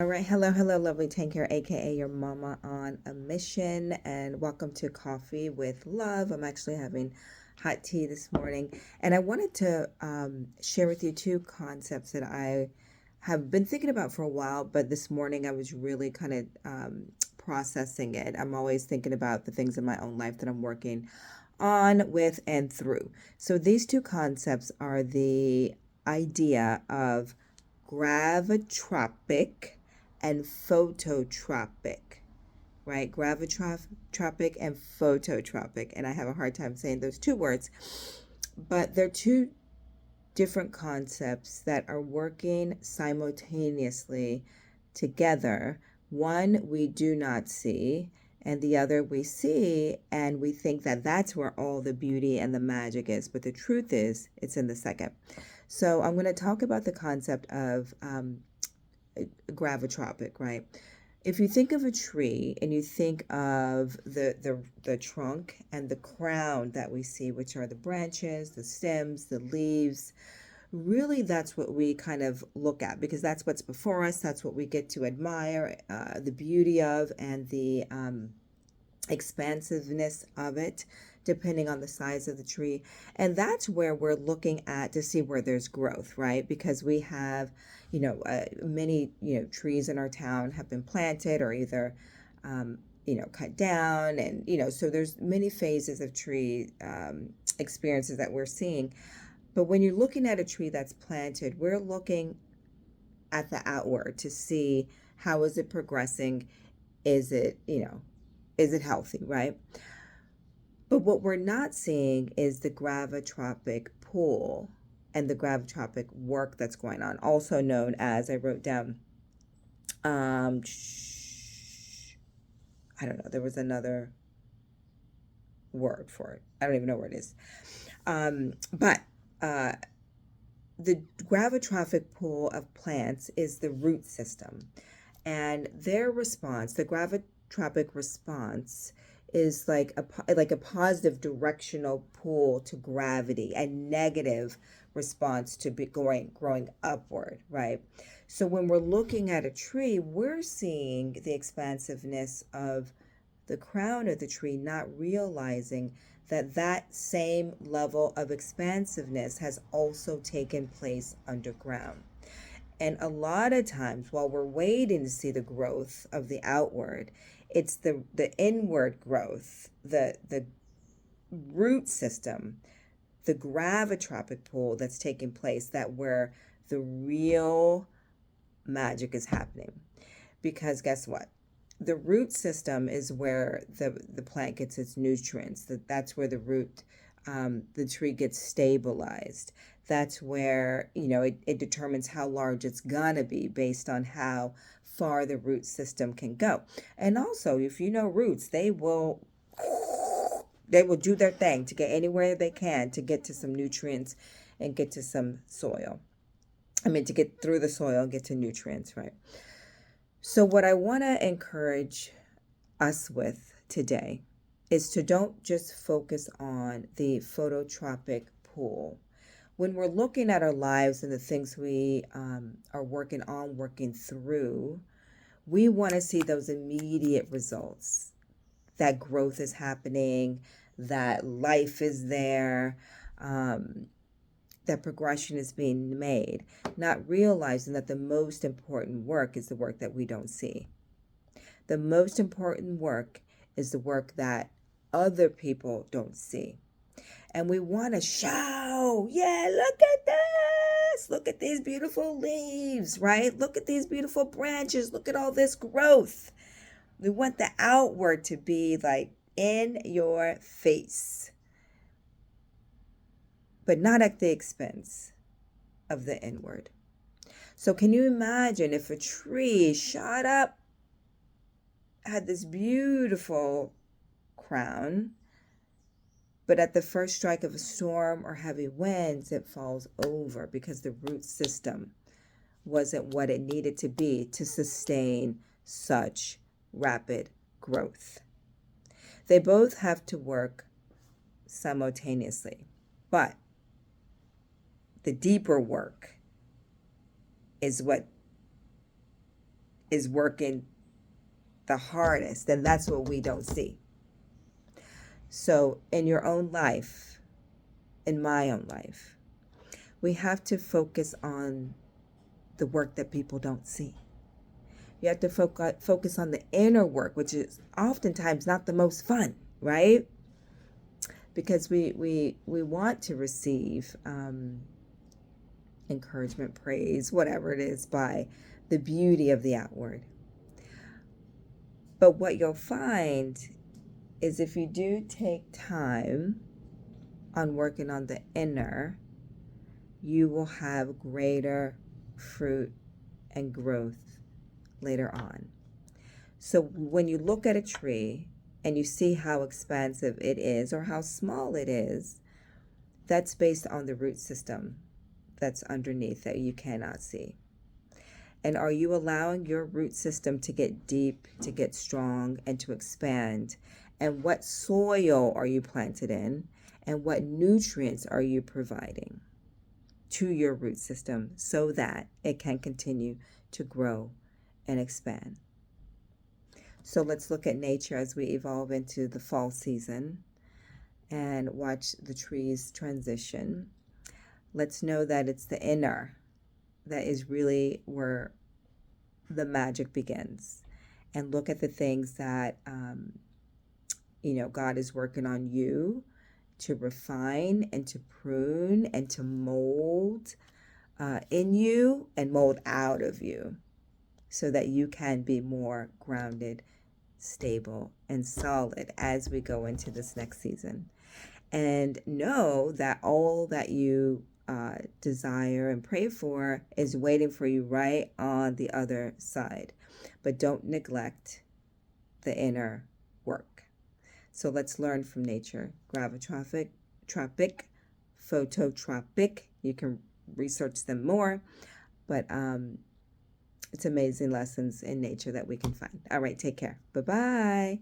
All right, hello, lovely Tanker, aka your mama on a mission, and welcome to Coffee with Love. I'm actually having hot tea this morning, and I wanted to share with you two concepts that I have been thinking about for a while, but this morning I was really kind of processing it. I'm always thinking about the things in my own life that I'm working on, with, and through. So these two concepts are the idea of gravitropic and phototropic, right? Gravitropic and phototropic. And I have a hard time saying those two words, but they're two different concepts that are working simultaneously together. One we do not see, and the other we see, and we think that that's where all the beauty and the magic is. But the truth is, it's in the second. So I'm going to talk about the concept of gravitropic, right? If you think of a tree and you think of the trunk and the crown that we see, which are the branches, the stems, the leaves, really that's what we kind of look at because that's what's before us. That's what we get to admire, the beauty of, and the expansiveness of it, depending on the size of the tree. And that's where we're looking at to see where there's growth, right? Because we have, many, trees in our town have been planted or either, cut down. And, so there's many phases of tree experiences that we're seeing. But when you're looking at a tree that's planted, we're looking at the outward to see how is it progressing? Is it, is it healthy, right? But what we're not seeing is the gravitropic pull and the gravitropic work that's going on, also known as, I wrote down, I don't know, there was another word for it. I don't even know where it is. But the gravitropic pull of plants is the root system. And their response, the gravitropic response, is like a positive directional pull to gravity, a negative response to be growing upward, right? So when we're looking at a tree, we're seeing the expansiveness of the crown of the tree, not realizing that that same level of expansiveness has also taken place underground. And a lot of times, while we're waiting to see the growth of the outward, it's the inward growth, the root system, the gravitropic pull that's taking place, that where the real magic is happening. Because guess what? The root system is where the plant gets its nutrients. That's where the tree gets stabilized. That's where, it determines how large it's gonna be based on how far the root system can go. And also, if you know roots, they will do their thing to get anywhere they can to get to some nutrients and get to some soil. I mean, to get through the soil and get to nutrients, right? So, what I want to encourage us with today is to don't just focus on the phototropic pull. When we're looking at our lives and the things we are working on, working through, we want to see those immediate results, that growth is happening, that life is there, that progression is being made, not realizing that the most important work is the work that we don't see. The most important work is the work that other people don't see. And we want to show, yeah, look at this. Look at these beautiful leaves, right? Look at these beautiful branches. Look at all this growth. We want the outward to be like in your face, but not at the expense of the inward. So can you imagine if a tree shot up, had this beautiful crown, but at the first strike of a storm or heavy winds, it falls over because the root system wasn't what it needed to be to sustain such rapid growth. They both have to work simultaneously, but the deeper work is what is working the hardest, and that's what we don't see. So, in your own life, in my own life, we have to focus on the work that people don't see. You have to focus on the inner work, which is oftentimes not the most fun, right? Because we want to receive encouragement, praise, whatever it is, by the beauty of the outward. But what you'll find is if you do take time on working on the inner, you will have greater fruit and growth later on. So when you look at a tree and you see how expansive it is or how small it is, that's based on the root system that's underneath that you cannot see. And are you allowing your root system to get deep, to get strong, and to expand? And what soil are you planted in? And what nutrients are you providing to your root system so that it can continue to grow and expand? So let's look at nature as we evolve into the fall season and watch the trees transition. Let's know that it's the inner that is really where the magic begins. And look at the things that, God is working on you to refine and to prune and to mold in you and mold out of you so that you can be more grounded, stable, and solid as we go into this next season. And know that all that you desire and pray for is waiting for you right on the other side. But don't neglect the inner work. So let's learn from nature. Gravitropic, tropic, phototropic. You can research them more, but it's amazing lessons in nature that we can find. All right, take care. Bye-bye.